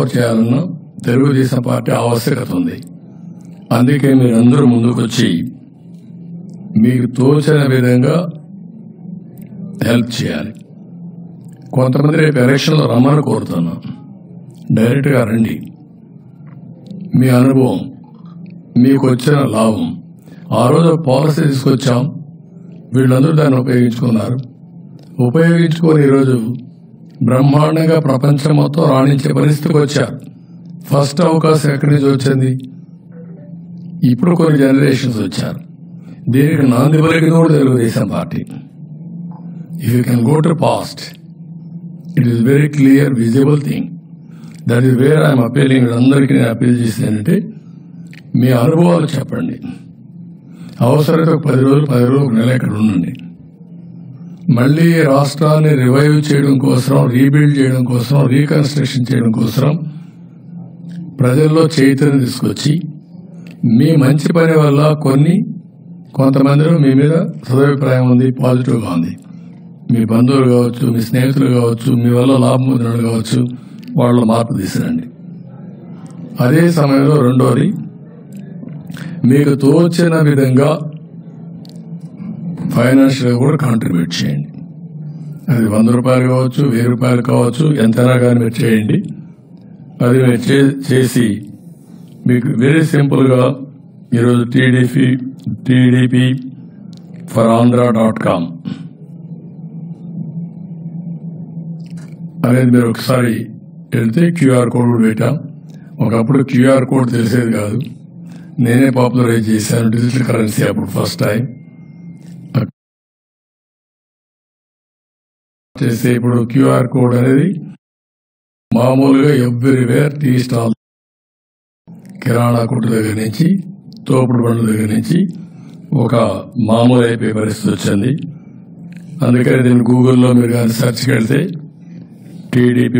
చేయాలన్న తెలుగుదేశం పార్టీ ఆవశ్యకత ఉంది. అందుకే మీరందరూ ముందుకొచ్చి మీకు తోచిన విధంగా హెల్ప్ చేయాలి. కొంతమంది రేపు ఎలక్షన్లో రమ్మని కోరుతున్నాం. డైరెక్ట్గా రండి. మీ అనుభవం, మీకు వచ్చిన లాభం. ఆ రోజు పాలసీ తీసుకొచ్చాం, వీళ్ళందరూ దాన్ని ఉపయోగించుకున్నారు. ఉపయోగించుకొని ఈరోజు బ్రహ్మాండంగా ప్రపంచం మొత్తం రాణించే పరిస్థితికి వచ్చారు. ఫస్ట్ అవకాశం ఎక్కడి నుంచి వచ్చింది? ఇప్పుడు కొన్ని జనరేషన్స్ వచ్చారు. దీనికి నాంది పలికింది కూడా Telugu Desam party. If you can go to past, it is very clear visible thing. That is where I'm appealing. అందరికీ నేను అపీల్ చేసేది ఏంటంటే, మీ అనుభవాలు చెప్పండి. అవసరమైతే ఒక 10 రోజులు ఒక నెల ఇక్కడ ఉండండి. మళ్ళీ రాష్ట్రాన్ని రివైవ్ చేయడం కోసం, రీబిల్డ్ చేయడం కోసం, రీకన్స్ట్రక్షన్ చేయడం కోసం ప్రజల్లో చైతన్యం తీసుకొచ్చి, మీ మంచి పని వల్ల కొంతమందిలో మీ మీద సదభిప్రాయం ఉంది, పాజిటివ్గా ఉంది. మీ బంధువులు కావచ్చు, మీ స్నేహితులు కావచ్చు, మీ వల్ల లాభం పొందిన కావచ్చు, వాళ్ళ మార్పు తీసుకురండి. అదే సమయంలో రెండోది, మీకు తోచిన విధంగా ఫైనాన్షియల్గా కూడా కాంట్రిబ్యూట్ చేయండి. అది 100 రూపాయలు కావచ్చు, 1000 రూపాయలు కావచ్చు, ఎంతైనా కానీ మీరు చేయండి. అది మీరు చేసి మీకు వెరీ సింపుల్గా ఈరోజు TDPForAndhra.com అనేది మీరు ఒకసారి వెళ్తే QR కోడ్ కూడా పెట్టాం. ఒకప్పుడు QR కోడ్ తెలిసేది కాదు, నేనే పాపులరైజ్ చేశాను డిజిటల్ కరెన్సీ అప్పుడు ఫస్ట్ టైం చేస్తే. ఇప్పుడు QR కోడ్ అనేది మామూలుగా ఎవ్రీవేర్, టీ స్టాల్, కిరాణా కొట్టు దగ్గర నుంచి, తోపుడు బండ్ల దగ్గర నుంచి ఒక మామూలు అయిపోయే పరిస్థితి వచ్చింది. అందుకని దీన్ని గూగుల్లో మీరు కానీ సెర్చ్కి వెళ్తే TDP